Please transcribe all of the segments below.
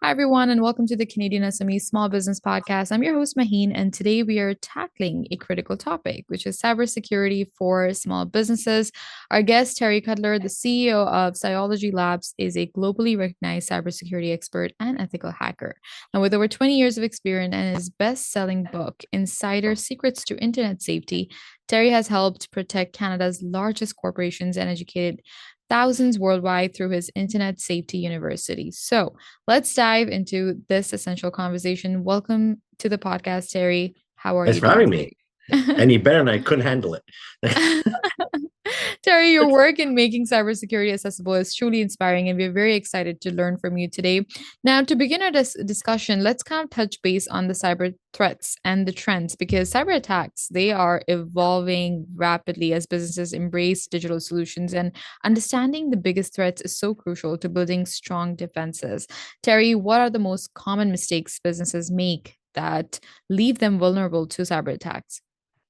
Hi, everyone, and welcome to the CanadianSME Small Business Podcast. I'm your host, Maheen, and today we are tackling a critical topic, which is cybersecurity for small businesses. Our guest, Terry Cutler, the CEO of Cyology Labs, is a globally recognized cybersecurity expert and ethical hacker. Now, with over 20 years of experience and his best selling book, Insider Secrets to Internet Safety, Terry has helped protect Canada's largest corporations and educated thousands worldwide through his Internet Safety University. So let's dive into this essential conversation. Welcome to the podcast, Terry. How are Thanks you for doing having me. today? Any better than I couldn't handle it. Terry, your work in making cybersecurity accessible is truly inspiring, and we're very excited to learn from you today. Now, to begin our discussion, let's kind of touch base on the cyber threats and the trends because cyber attacks, they are evolving rapidly as businesses embrace digital solutions, and understanding the biggest threats is so crucial to building strong defenses. Terry, what are the most common mistakes businesses make that leave them vulnerable to cyber attacks?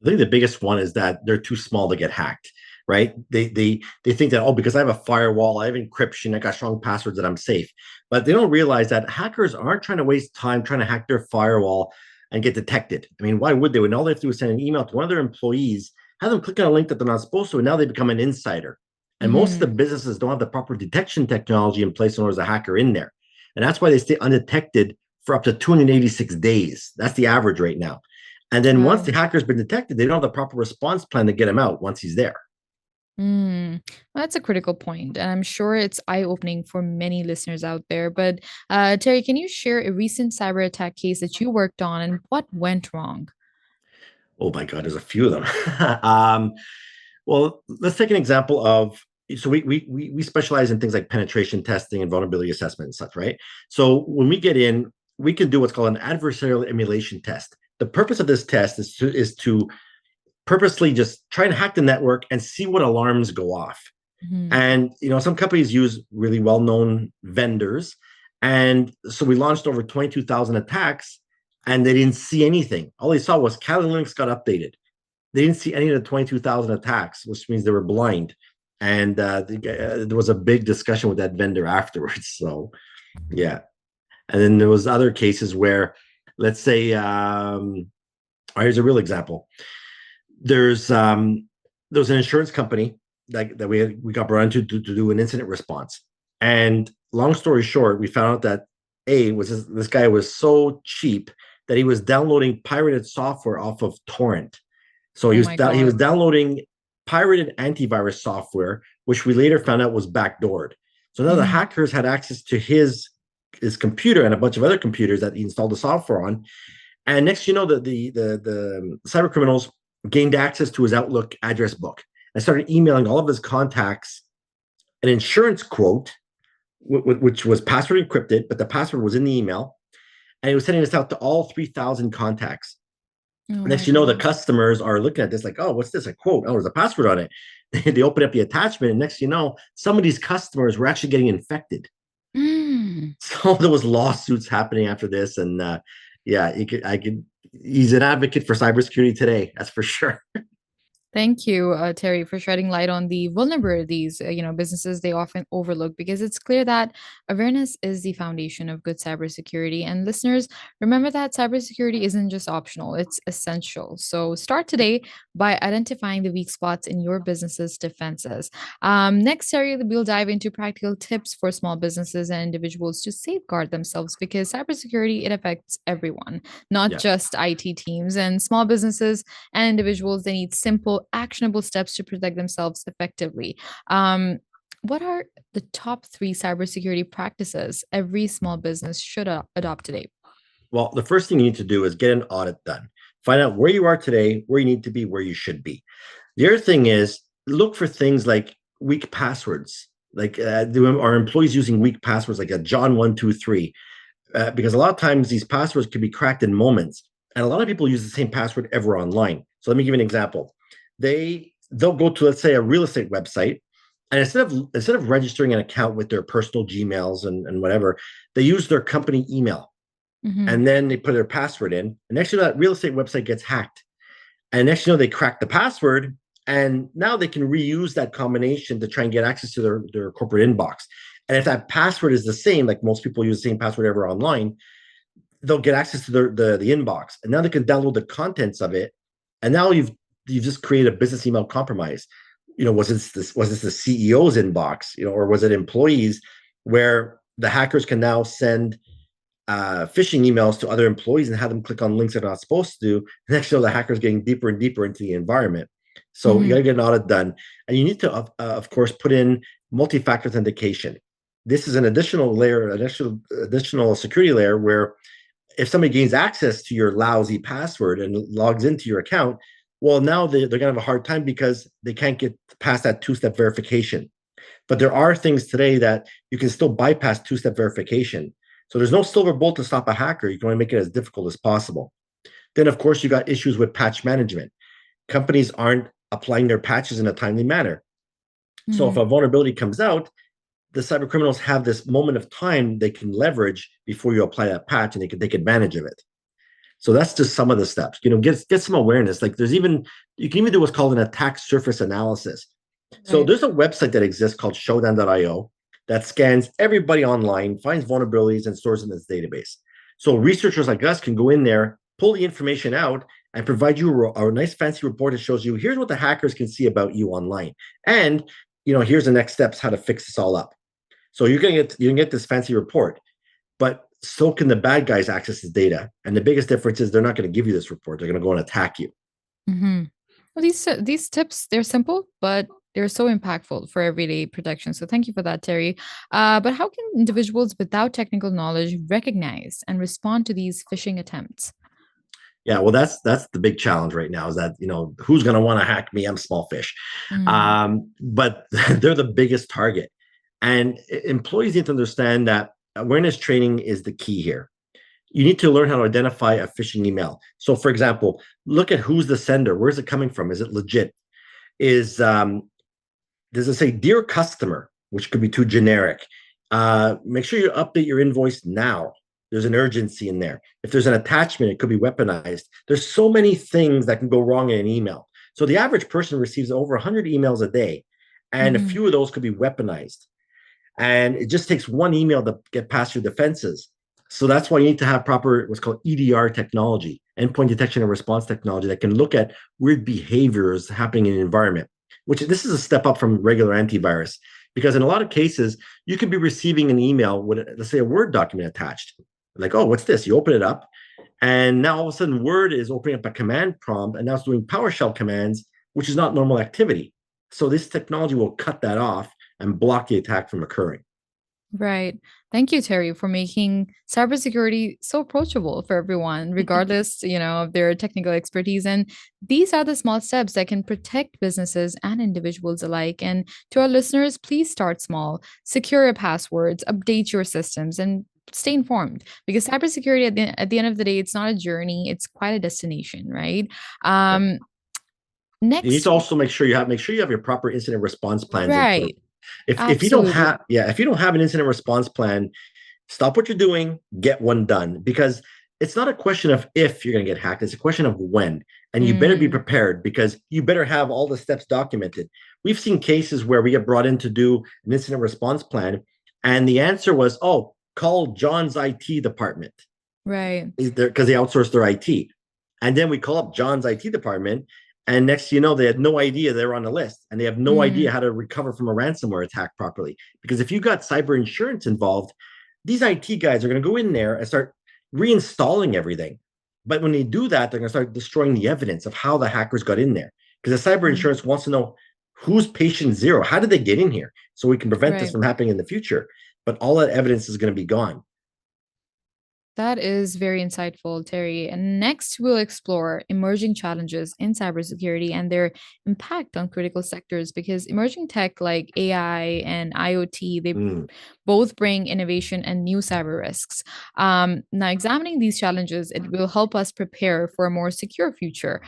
I think the biggest one is that they're too small to get hacked, right? They think that, oh, because I have a firewall, I have encryption, I got strong passwords that I'm safe. But they don't realize that hackers aren't trying to waste time trying to hack their firewall and get detected. I mean, why would they? When all they have to do is send an email to one of their employees, have them click on a link that they're not supposed to, and now they become an insider. And most of the Mhm. businesses don't have the proper detection technology in place when there's a hacker in there. And that's why they stay undetected for up to 286 days. That's the average right now. And then once the Wow. hacker's been detected, they don't have the proper response plan to get him out once he's there. Mm, that's a critical point, and I'm sure it's eye-opening for many listeners out there. But Terry, can you share a recent cyber attack case that you worked on and what went wrong? Oh my God, there's a few of them. Well, let's take an example of so we specialize in things like penetration testing and vulnerability assessment and such, right? So when we get in, we can do what's called an adversarial emulation test. The purpose of this test is to purposely just try and hack the network and see what alarms go off. Mhm. And some companies use really well-known vendors. And so we launched over 22,000 attacks and they didn't see anything. All they saw was Kali Linux got updated. They didn't see any of the 22,000 attacks, which means they were blind. And there was a big discussion with that vendor afterwards. So, yeah. And then there was other cases where, let's say, here's a real example. There's an insurance company that we got brought into to do an incident response. And long story short, we found out that this guy was so cheap that he was downloading pirated software off of torrent. So Oh my he was God. downloading pirated antivirus software, which we later found out was backdoored. So now the Mhm. hackers had access to his computer and a bunch of other computers that he installed the software on. And next, the cyber criminals gained access to his Outlook address book and started emailing all of his contacts an insurance quote, which was password encrypted, but the password was in the email. And he was sending this out to all 3,000 contacts. Oh my Next, the God. customers are looking at this like, oh, what's this? A quote? Oh, there's a password on it. They open up the attachment, and next, some of these customers were actually getting infected. Mm. So there was lawsuits happening after this, and yeah, He's an advocate for cybersecurity today. That's for sure. Thank you, Terry, for shedding light on the vulnerabilities, businesses they often overlook because it's clear that awareness is the foundation of good cybersecurity. And listeners, remember that cybersecurity isn't just optional, it's essential. So start today by identifying the weak spots in your business's defenses. Next, Terry, we'll dive into practical tips for small businesses and individuals to safeguard themselves because cybersecurity, it affects everyone, not Yeah. just IT teams and small businesses and individuals. They need simple actionable steps to protect themselves effectively. What are the top three cybersecurity practices every small business should adopt today? Well, the first thing you need to do is get an audit done. Find out where you are today, where you need to be, where you should be. The other thing is look for things like weak passwords. Like are employees using weak passwords like a John123? Because a lot of times these passwords can be cracked in moments, and a lot of people use the same password ever online. So let me give you an example. They'll go to, let's say, a real estate website, and instead of registering an account with their personal Gmails and whatever, they use their company email, Mhm. and then they put their password in. And next, that real estate website gets hacked, and next, they crack the password, and now they can reuse that combination to try and get access to their corporate inbox. And if that password is the same, like most people use the same password ever online, they'll get access to the inbox, and now they can download the contents of it. And now you've just created a business email compromise. Was this the CEO's inbox, or was it employees, where the hackers can now send phishing emails to other employees and have them click on links they're not supposed to do. Next, the hackers getting deeper and deeper into the environment. So you got to get an audit done, and you need to, of course, put in multi-factor authentication. This is an additional layer, additional security layer, where if somebody gains access to your lousy password and logs into your account, well, now they're going to have a hard time because they can't get past that two-step verification. But there are things today that you can still bypass two-step verification. So there's no silver bullet to stop a hacker. You can only make it as difficult as possible. Then, of course, you got issues with patch management. Companies aren't applying their patches in a timely manner. So if a vulnerability comes out, the cyber criminals have this moment of time they can leverage before you apply that patch, and they can take advantage of it. So that's just some of the steps. Get some awareness. Like you can even do what's called an attack surface analysis. So Right. there's a website that exists called showdown.io that scans everybody online, finds vulnerabilities, and stores in its database. So researchers like us can go in there, pull the information out, and provide you a nice fancy report that shows you, here's what the hackers can see about you online. And here's the next steps, how to fix this all up. So you can get this fancy report, but so can the bad guys access this data. And the biggest difference is they're not going to give you this report. They're going to go and attack you. Well, these tips, they're simple, but they're so impactful for everyday protection. So thank you for that, Terry. But how can individuals without technical knowledge recognize and respond to these phishing attempts? Yeah, well, that's the big challenge right now, is that who's going to want to hack me? I'm small fish, Mm, but they're the biggest target, and employees need to understand that awareness training is the key here. You need to learn how to identify a phishing email. So, for example, look at who's the sender. Where's it coming from? Is it legit? Is Does it say "Dear Customer," which could be too generic? Make sure you update your invoice now. There's an urgency in there. If there's an attachment, it could be weaponized. There's so many things that can go wrong in an email. So the average person receives over 100 emails a day, and a mhm. few of those could be weaponized. And it just takes one email to get past your defenses. So that's why you need to have proper what's called EDR technology, endpoint detection and response technology, that can look at weird behaviors happening in the environment, which this is a step up from regular antivirus. Because in a lot of cases, you could be receiving an email with, let's say, a Word document attached. Like, oh, what's this? You open it up, and now all of a sudden Word is opening up a command prompt, and now it's doing PowerShell commands, which is not normal activity. So this technology will cut that off and block the attack from occurring. Right. Thank you, Terry, for making cybersecurity so approachable for everyone, regardless, of their technical expertise. And these are the small steps that can protect businesses and individuals alike. And to our listeners, please start small, secure your passwords, update your systems, and stay informed. Because cybersecurity, at the end of the day, it's not a journey; it's quite a destination, right? Yeah. Um, You need next, to also make sure you have your proper incident response plans in place. right? If you don't Absolutely. have yeah, if you don't have an incident response plan, stop what you're doing, get one done, because it's not a question of if you're going to get hacked, it's a question of when. And you better be Mm, prepared, because you better have all the steps documented. We've seen cases where we get brought in to do an incident response plan, and the answer was, oh, call John's IT department, right. because they outsource their IT. And then we call up John's IT department, and next you know, they had no idea they were on the list, and they have no idea Mm, how to recover from a ransomware attack properly. Because if you got cyber insurance involved, these IT guys are going to go in there and start reinstalling everything. But when they do that, they're going to start destroying the evidence of how the hackers got in there. Because the cyber mm, insurance wants to know who's patient zero. How did they get in here? So we can prevent this right. from happening in the future. But all that evidence is going to be gone. That is very insightful, Terry. And next, we'll explore emerging challenges in cybersecurity and their impact on critical sectors, because emerging tech like AI and IoT, they Mm. both bring innovation and new cyber risks. Now, examining these challenges, it will help us prepare for a more secure future.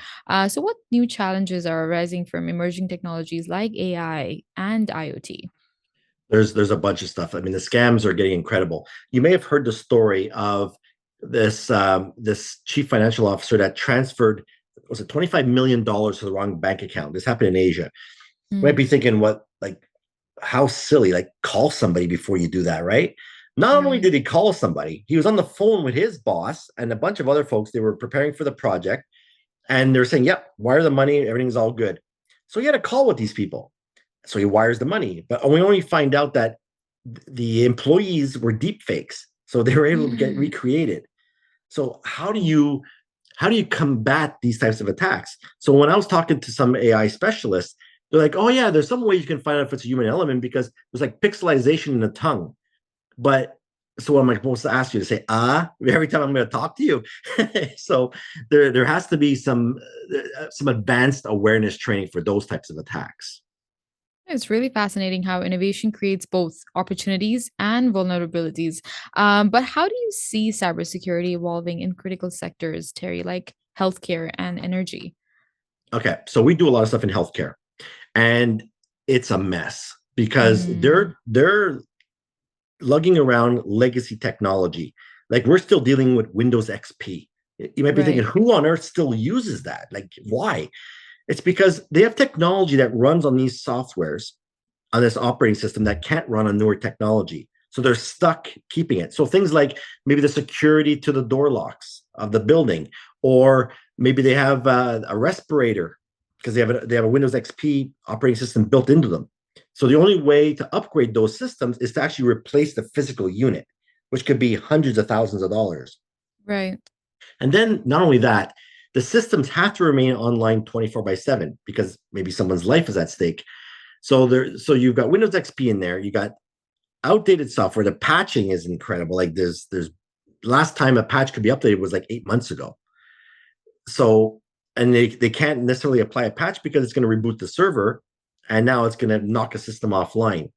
So, what new challenges are arising from emerging technologies like AI and IoT? There's a bunch of stuff. I mean, the scams are getting incredible. You may have heard the story of this chief financial officer that transferred, was it $25 million to the wrong bank account. This happened in Asia. You might Mm, be thinking, what, like, how silly, like call somebody before you do that, right? Not only Right. did he call somebody, he was on the phone with his boss and a bunch of other folks. They were preparing for the project and they're saying, yep, wire the money, everything's all good. So he had a call with these people. So he wires the money, but we only find out that the employees were deep fakes. So they were able to get recreated. So how do you combat these types of attacks? So when I was talking to some AI specialists, they're like, "Oh yeah, there's some way you can find out if it's a human element because there's like pixelization in the tongue." But so what am I supposed to ask you to say every time I'm going to talk to you? So there has to be some advanced awareness training for those types of attacks. It's really fascinating how innovation creates both opportunities and vulnerabilities. But how do you see cybersecurity evolving in critical sectors, Terry, like healthcare and energy? Okay, so we do a lot of stuff in healthcare, and it's a mess because Mm, they're lugging around legacy technology. Like we're still dealing with Windows XP. You might be thinking, right, who on earth still uses that? Like, why? It's because they have technology that runs on these softwares, on this operating system that can't run on newer technology. So they're stuck keeping it. So things like maybe the security to the door locks of the building, or maybe they have a respirator because they have a Windows XP operating system built into them. So the only way to upgrade those systems is to actually replace the physical unit, which could be hundreds of thousands of dollars. right. And then not only that, the systems have to remain online 24 by 7 because maybe someone's life is at stake. So you've got Windows XP in there. You got outdated software. The patching is incredible. Like there's last time a patch could be updated was like 8 months ago. So and they can't necessarily apply a patch because it's going to reboot the server, and now it's going to knock a system offline.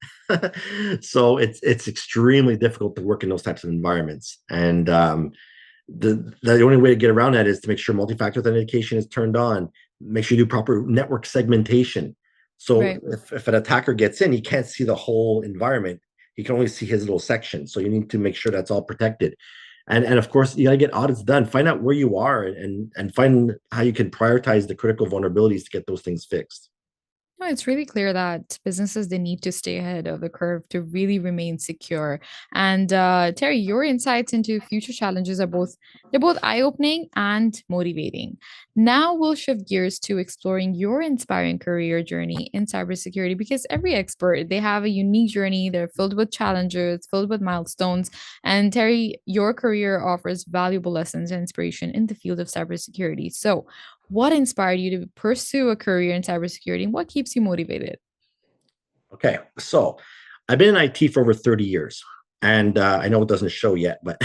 So it's extremely difficult to work in those types of environments. And the only way to get around that is to make sure multi-factor authentication is turned on. Make sure you do proper network segmentation. So Right. if an attacker gets in, he can't see the whole environment. He can only see his little section. So you need to make sure that's all protected. And of course, you got to get audits done. Find out where you are and find how you can prioritize the critical vulnerabilities to get those things fixed. No, it's really clear that businesses they need to stay ahead of the curve to really remain secure. And Terry, your insights into future challenges are both eye-opening and motivating. Now we'll shift gears to exploring your inspiring career journey in cybersecurity because every expert they have a unique journey. They're filled with challenges, filled with milestones. And Terry, your career offers valuable lessons and inspiration in the field of cybersecurity. So what inspired you to pursue a career in cybersecurity and what keeps you motivated? Okay, so I've been in IT for over 30 years, and I know it doesn't show yet, but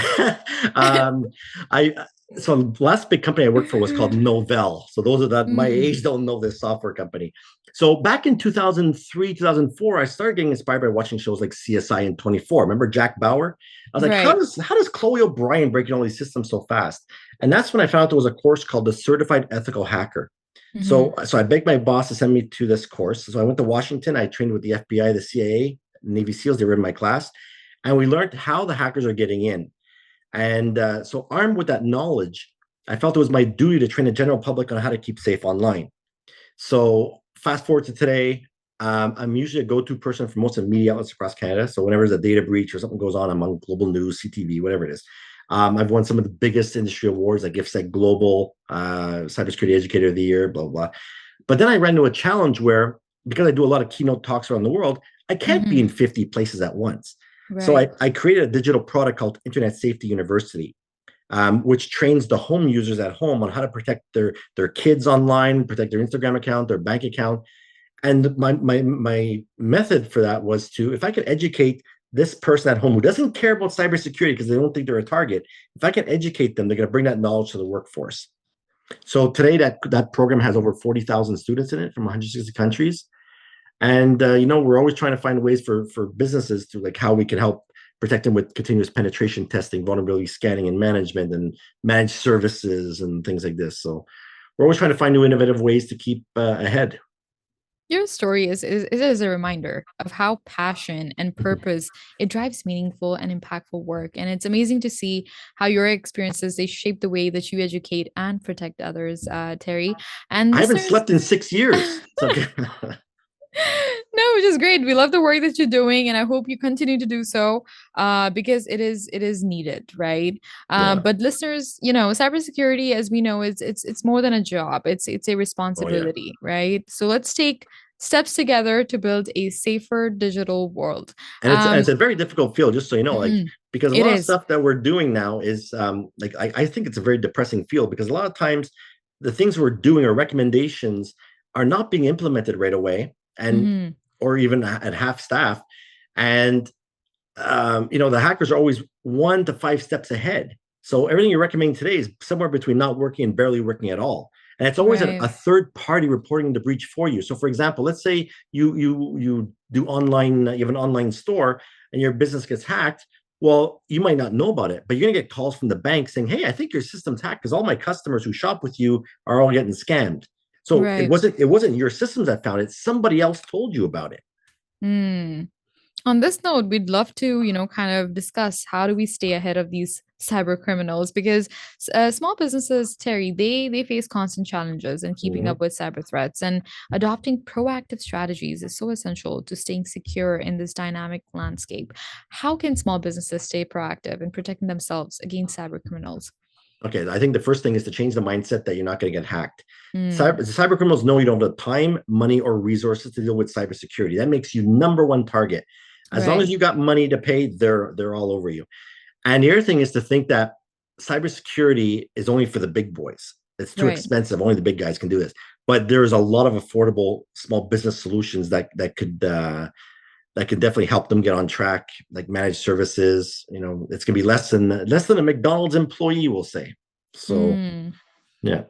um, I so the last big company I worked for was called Novell. So those of that my Mm, age don't know this software company. So back in 2003, 2004, I started getting inspired by watching shows like CSI and 24. Remember Jack Bauer? I was like, how right. does how does Chloe O'Brien break in all these systems so fast? And that's when I found out there was a course called the Certified Ethical Hacker. So, Mhm. so I begged my boss to send me to this course. So I went to Washington. I trained with the FBI, the CIA, Navy SEALs. They were in my class, and we learned how the hackers are getting in. And so, armed with that knowledge, I felt it was my duty to train the general public on how to keep safe online. So, fast forward to today, I'm usually a go-to person for most of the media outlets across Canada. So, whenever there's a data breach or something goes on, I'm on Global News, CTV, whatever it is. I've won some of the biggest industry awards like IFSEC Global, Cybersecurity Educator of the Year, blah, blah, blah. But then I ran into a challenge where, because I do a lot of keynote talks around the world, I can't be in Mhm. 50 places at once. So Right. I created a digital product called Internet Safety University, which trains the home users at home on how to protect their kids online, protect their Instagram account, their bank account. And my method for that was to, if I could educate this person at home who doesn't care about cybersecurity because they don't think they're a target, if I can educate them, they're going to bring that knowledge to the workforce. So today, that program has over 40,000 students in it from 160 countries, and we're always trying to find ways for businesses to like how we can help protect them with continuous penetration testing, vulnerability scanning, and management, and managed services and things like this. So we're always trying to find new innovative ways to keep ahead. Your story is a reminder of how passion and purpose it drives meaningful and impactful work. And it's amazing to see how your experiences they shape the way that you educate and protect others, Terry. And I haven't listeners, slept in 6 years. So No, which is great. We love the work that you're doing, and I hope you continue to do so, because it is needed, right? Yeah. But listeners, cybersecurity, as we know, is it's more than a job. It's a Oh yeah. responsibility, right? So let's take steps together to build a safer digital world. And Um, it's a very difficult field, just so you know, like mhm, because a it lot of is. stuff that we're doing now is like I think it's a very depressing field because a lot of times the things we're doing or recommendations are not being implemented right away and Hmm. or even at half staff. And the hackers are always 1 to 5 steps ahead. So everything you're recommending today is somewhere between not working and barely working at all. And it's always a Right. third party reporting the breach for you. So, for example, let's say you do online, you have an online store, and your business gets hacked. Well, you might not know about it, but you're gonna get calls from the bank saying, "Hey, I think your system's hacked because all my customers who shop with you are all getting scammed." So it Right. wasn't it wasn't your systems that found it; somebody else told you about it. Hmm. On this note, we'd love to, kind of discuss how do we stay ahead of these cyber criminals because small businesses, Terry, they face constant challenges in keeping Mhm. up with cyber threats, and adopting proactive strategies is so essential to staying secure in this dynamic landscape. How can small businesses stay proactive in protecting themselves against cyber criminals? Okay, I think the first thing is to change the mindset that you're not going to get hacked. Mm, Cyber criminals know you don't have the time, money, or resources to deal with cybersecurity. That makes you number one target. As long right, as you got money to pay, they're all over you. And the other thing is to think that cybersecurity is only for the big boys. It's too right. expensive. Only the big guys can do this. But there's a lot of affordable small business solutions that could definitely help them get on track, like managed services. It's gonna be less than a McDonald's employee will say. So Mm. yeah.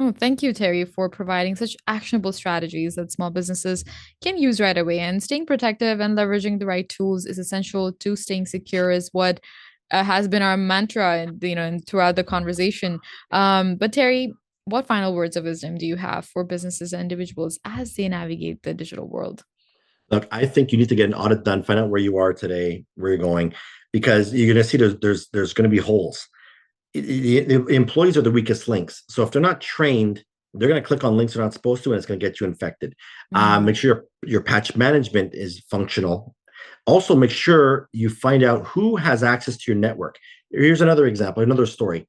Oh, thank you, Terry, for providing such actionable strategies that small businesses can use right away. And staying protective and leveraging the right tools is essential to staying secure, is what has been our mantra, and throughout the conversation. But Terry, what final words of wisdom do you have for businesses and individuals as they navigate the digital world? Look, I think you need to get an audit done, find out where you are today, where you're going, because you're going to see there's going to be holes. The employees are the weakest links. So if they're not trained, they're going to click on links they're not supposed to, and it's going to get you infected. Mm-hmm. Make sure your patch management is functional. Also, make sure you find out who has access to your network. Here's another example, another story.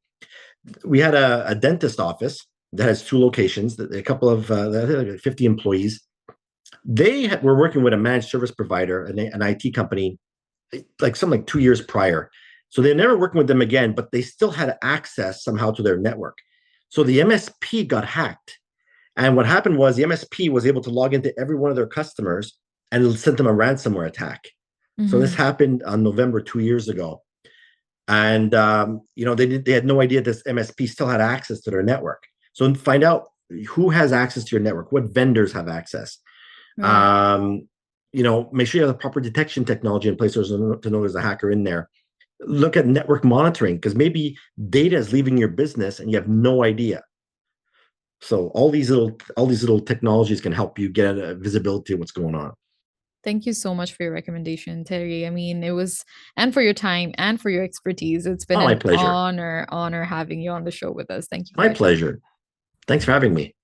We had a dentist office that has 2 locations, a couple of 50 employees. They were working with a managed service provider, an IT company, like something like 2 years prior. So they're never working with them again, but they still had access somehow to their network. So the MSP got hacked. And what happened was the MSP was able to log into every one of their customers and sent them a ransomware attack. So this Mm-hmm. happened on November 2 years ago. And they had no idea this MSP still had access to their network. So find out who has access to your network, what vendors have access. Right. Um, make sure you have the proper detection technology in place to know there's a hacker in there. Look at network monitoring because maybe data is leaving your business and you have no idea. So all these little technologies can help you get a visibility of what's going on. Thank you so much for your recommendation, Terry. I mean, and for your time and for your expertise. It's been Oh, my an pleasure. honor having you on the show with us. Thank you for My your time. pleasure. Thanks for having me.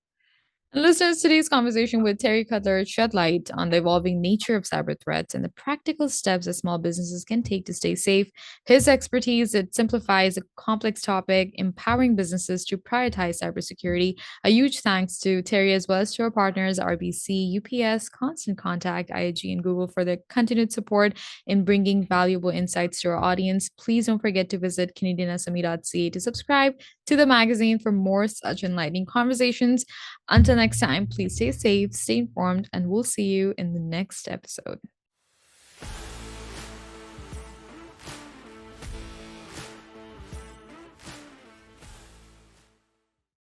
And listeners, today's conversation with Terry Cutler shed light on the evolving nature of cyber threats and the practical steps that small businesses can take to stay safe. His expertise, it simplifies a complex topic, empowering businesses to prioritize cybersecurity. A huge thanks to Terry as well as to our partners, RBC, UPS, Constant Contact, IAG, and Google for their continued support in bringing valuable insights to our audience. Please don't forget to visit CanadianSME.ca to subscribe to the magazine for more such enlightening conversations. Until next time, please stay safe, stay informed, and we'll see you in the next episode.